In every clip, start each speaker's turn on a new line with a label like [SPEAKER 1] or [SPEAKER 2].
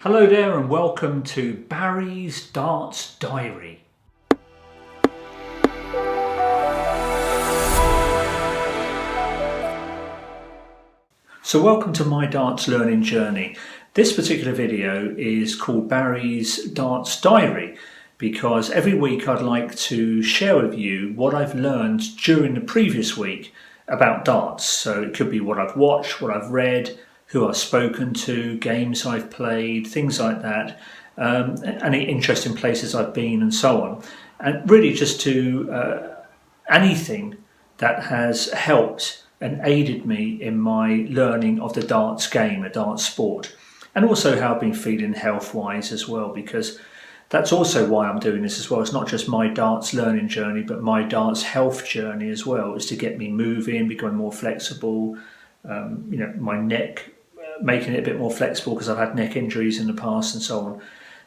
[SPEAKER 1] Hello there and welcome to Barry's Darts Diary. So welcome to my darts learning journey. This particular video is called Barry's Darts Diary because every week I'd like to share with you what I've learned during the previous week about darts. So it could be what I've watched, what I've read, who I've spoken to, games I've played, things like that, any interesting places I've been and so on. And really just to anything that has helped and aided me in my learning of the darts game, the darts sport, and also how I've been feeling health-wise as well, because that's also why I'm doing this as well. It's not just my darts learning journey, but my darts health journey as well. It's to get me moving, becoming more flexible, my neck, making it a bit more flexible because I've had neck injuries in the past and so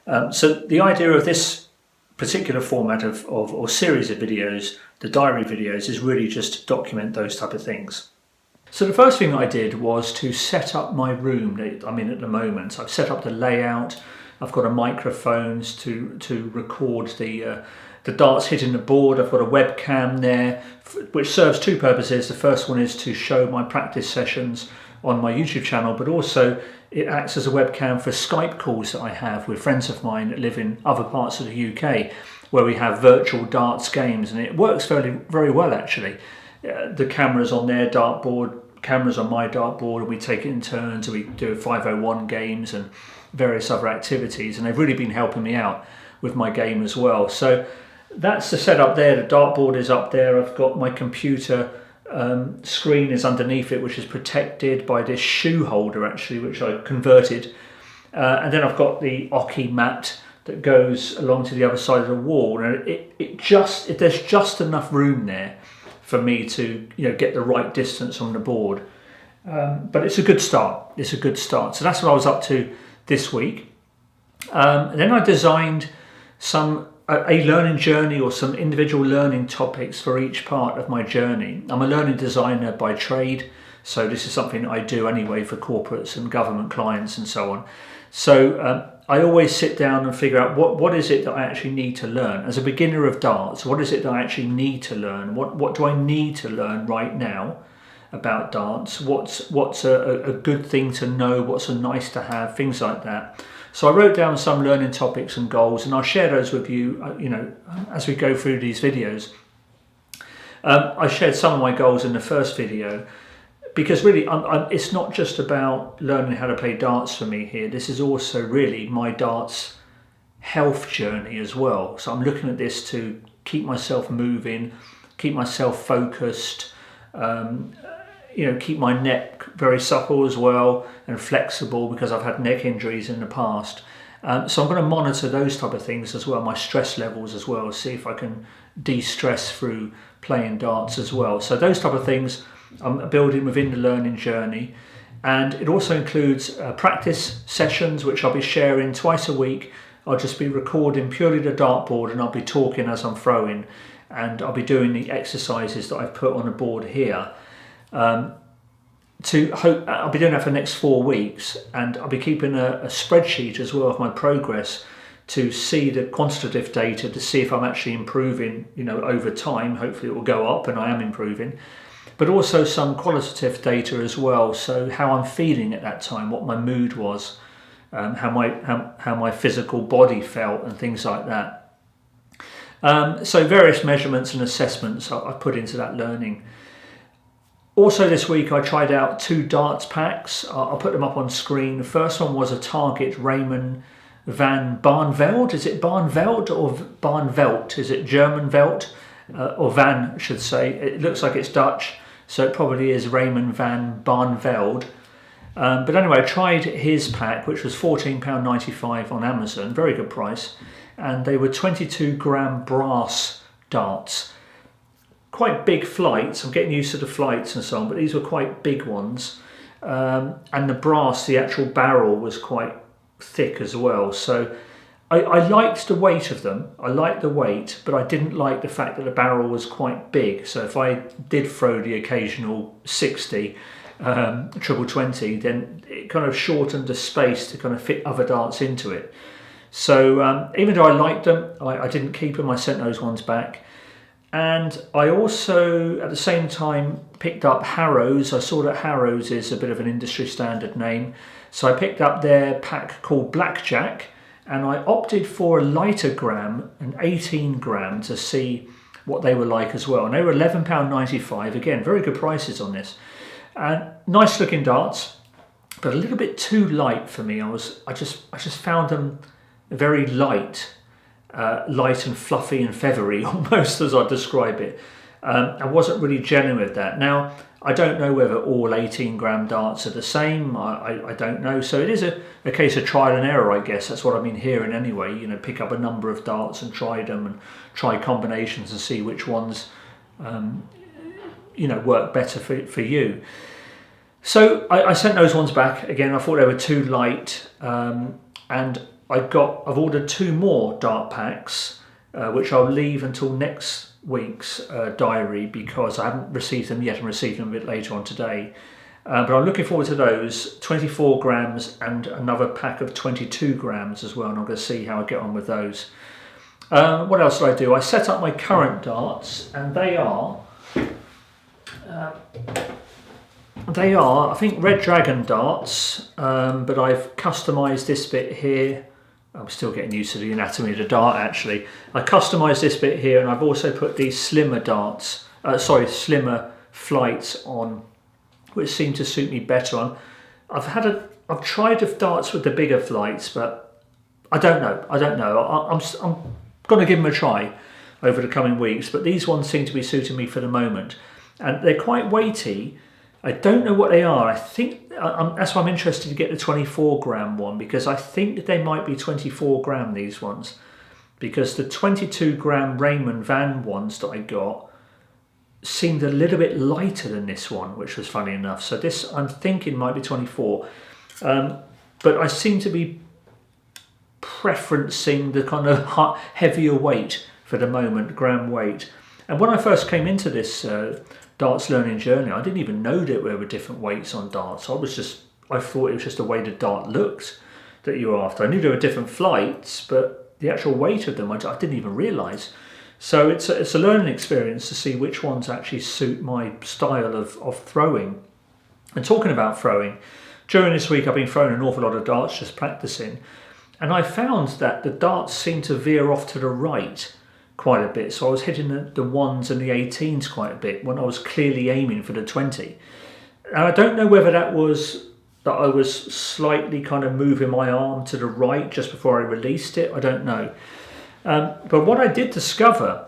[SPEAKER 1] on. So the idea of this particular format or series of videos, the diary videos, is really just to document those type of things. So the first thing I did was to set up my room that I'm in at the moment. I've set up the layout. I've got a microphones to record the darts hitting the board. I've got a webcam there, which serves two purposes. The first one is to show my practice sessions on my YouTube channel, but also it acts as a webcam for Skype calls that I have with friends of mine that live in other parts of the UK, where we have virtual darts games, and it works very well actually. The cameras on their dartboard, cameras on my dartboard, and we take it in turns, and we do 501 games and various other activities, and they've really been helping me out with my game as well. So that's the setup there. The dartboard is up there. I've got my computer screen is underneath it, which is protected by this shoe holder actually, which I converted, and then I've got the hockey mat that goes along to the other side of the wall, and there's just enough room there for me to get the right distance on the board, but it's a good start. So that's what I was up to this week, and then I designed a learning journey or some individual learning topics for each part of my journey. I'm a learning designer by trade, so this is something I do anyway for corporates and government clients and so on. So I always sit down and figure out what is it that I actually need to learn. As a beginner of darts, what is it that I actually need to learn? What do I need to learn right now about darts? What's a good thing to know? What's a nice to have? Things like that. So I wrote down some learning topics and goals, and I'll share those with you, as we go through these videos. I shared some of my goals in the first video, because really it's not just about learning how to play darts for me here. This is also really my darts health journey as well. So I'm looking at this to keep myself moving, keep myself focused, keep my neck very supple as well and flexible, because I've had neck injuries in the past. So I'm going to monitor those type of things as well, my stress levels as well, see if I can de-stress through playing darts as well. So those type of things I'm building within the learning journey. And it also includes practice sessions, which I'll be sharing twice a week. I'll just be recording purely the dartboard, and I'll be talking as I'm throwing, and I'll be doing the exercises that I've put on the board here. I'll be doing that for the next 4 weeks, and I'll be keeping a spreadsheet as well of my progress to see the quantitative data, to see if I'm actually improving over time. Hopefully it will go up, and I am improving, but also some qualitative data as well, so how I'm feeling at that time, what my mood was, how my physical body felt and things like that. So various measurements and assessments I put into that learning. Also this week I tried out 2 darts packs. I'll put them up on screen. The first one was a Target Raymond van Barneveld. Is it Barneveld or Barneveld? Is it German Veld? Or Van, I should say. It looks like it's Dutch, so it probably is Raymond van Barneveld. But anyway, I tried his pack, which was £14.95 on Amazon. Very good price. And they were 22 gram brass darts. Quite big flights. I'm getting used to the flights and so on, but these were quite big ones. And the brass, the actual barrel, was quite thick as well. So I liked the weight of them. I liked the weight, but I didn't like the fact that the barrel was quite big. So if I did throw the occasional 60, triple 20, then it kind of shortened the space to kind of fit other darts into it. So even though I liked them, I didn't keep them. I sent those ones back. And I also, at the same time, picked up Harrows. I saw that Harrows is a bit of an industry standard name. So I picked up their pack called Blackjack, and I opted for a lighter gram, an 18 gram, to see what they were like as well. And they were £11.95. Again, very good prices on this. And nice looking darts, but a little bit too light for me. I just found them very light. Light and fluffy and feathery, almost, as I describe it. I wasn't really gelling with that. Now, I don't know whether all 18 gram darts are the same. I don't know. So it is a case of trial and error, I guess. That's what I've been hearing anyway. You know, pick up a number of darts and try them and try combinations and see which ones, work better for you. So I sent those ones back. Again, I thought they were too light. And I've ordered 2 more dart packs, which I'll leave until next week's diary, because I haven't received them yet and received them a bit later on today. But I'm looking forward to those, 24 grams and another pack of 22 grams as well, and I'm going to see how I get on with those. What else did I do? I set up my current darts, and they are, I think, Red Dragon darts, but I've customised this bit here. I'm still getting used to the anatomy of the dart, actually. I customised this bit here, and I've also put these slimmer flights on, which seem to suit me better. I've tried the darts with the bigger flights, but I don't know. I'm going to give them a try over the coming weeks, but these ones seem to be suiting me for the moment. And they're quite weighty. I don't know what they are. I think that's why I'm interested to get the 24 gram one, because I think they might be 24 gram, these ones, because the 22 gram Raymond Van ones that I got seemed a little bit lighter than this one, which was funny enough. So this, I'm thinking, might be 24, but I seem to be preferencing the kind of heavier weight for the moment, gram weight. And when I first came into this darts learning journey, I didn't even know that there were different weights on darts. I thought it was just the way the dart looked that you were after. I knew there were different flights, but the actual weight of them I didn't even realise. So it's a learning experience to see which ones actually suit my style of throwing. And talking about throwing, during this week I've been throwing an awful lot of darts, just practising, and I found that the darts seem to veer off to the right quite a bit. So I was hitting the 1s and the 18s quite a bit when I was clearly aiming for the 20. And I don't know whether that was that I was slightly kind of moving my arm to the right just before I released it. I don't know. But what I did discover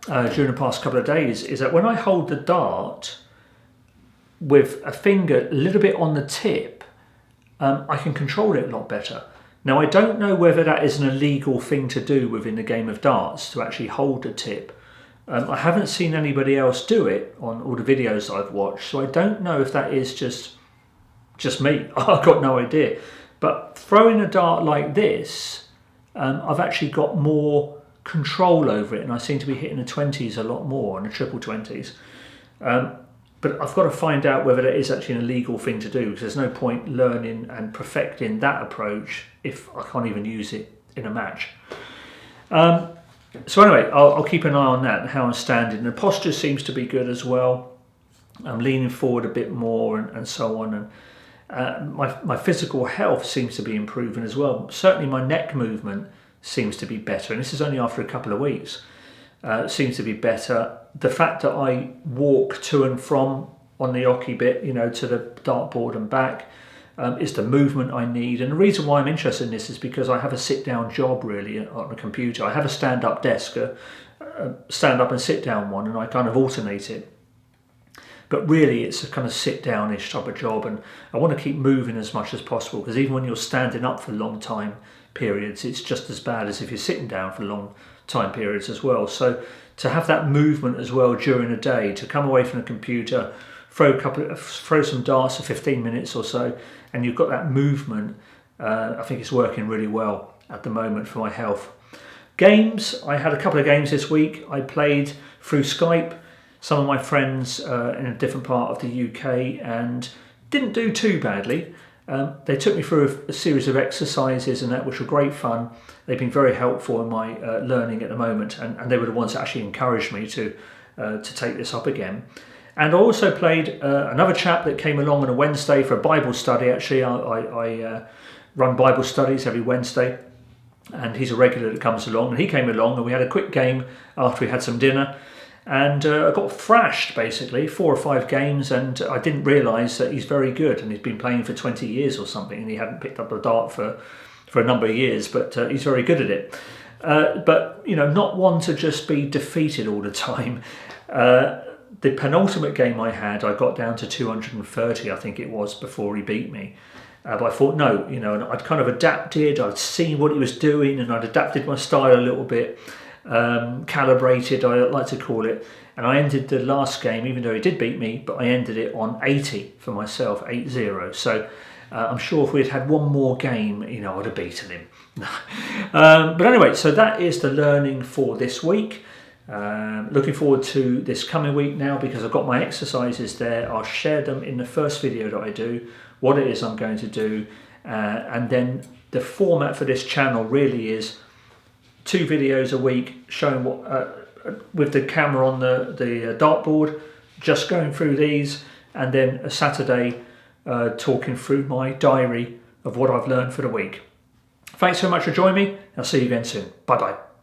[SPEAKER 1] during the past couple of days is that when I hold the dart with a finger a little bit on the tip, I can control it a lot better. Now, I don't know whether that is an illegal thing to do within the game of darts, to actually hold the tip. I haven't seen anybody else do it on all the videos I've watched, so I don't know if that is just me. I've got no idea. But throwing a dart like this, I've actually got more control over it, and I seem to be hitting the 20s a lot more, and the triple 20s. But I've got to find out whether that is actually an illegal thing to do, because there's no point learning and perfecting that approach if I can't even use it in a match. So anyway, I'll keep an eye on that and how I'm standing. The posture seems to be good as well. I'm leaning forward a bit more and so on. And my physical health seems to be improving as well. Certainly my neck movement seems to be better. And this is only after a couple of weeks. Seems to be better. The fact that I walk to and from on the ocky bit, to the dartboard and back, is the movement I need. And the reason why I'm interested in this is because I have a sit-down job really on a computer. I have a stand-up desk, a stand-up and sit-down one, and I kind of alternate it. But really it's a kind of sit-down-ish type of job, and I want to keep moving as much as possible, because even when you're standing up for long time periods, it's just as bad as if you're sitting down for long time periods as well. So to have that movement as well during a day, to come away from the computer, throw some darts for 15 minutes or so, and you've got that movement, I think it's working really well at the moment for my health. Games, I had a couple of games this week. I played through Skype. some of my friends in a different part of the UK and didn't do too badly. They took me through a series of exercises and that, which were great fun. They've been very helpful in my learning at the moment, and they were the ones that actually encouraged me to take this up again. And I also played another chap that came along on a Wednesday for a Bible study. Actually, I run Bible studies every Wednesday, and he's a regular that comes along. And he came along, and we had a quick game after we had some dinner. And I got thrashed, basically, 4 or 5 games, and I didn't realise that he's very good, and he's been playing for 20 years or something, and he hadn't picked up a dart for a number of years, but he's very good at it. But, you know, not one to just be defeated all the time. The penultimate game I had, I got down to 230, I think it was, before he beat me. But I thought, no, you know, and I'd kind of adapted, I'd seen what he was doing, and I'd adapted my style a little bit. Calibrated, I like to call it, and I ended the last game, even though he did beat me, but I ended it on 80 for myself, 8-0. So I'm sure if we'd had one more game, you know, I'd have beaten him. But anyway, so that is the learning for this week. Looking forward to this coming week now, because I've got my exercises there. I'll share them in the first video that I do, what it is I'm going to do, and then the format for this channel really is 2 videos a week showing what with the camera on the dartboard, just going through these, and then a Saturday talking through my diary of what I've learned for the week. Thanks so much for joining me. I'll see you again soon. Bye bye.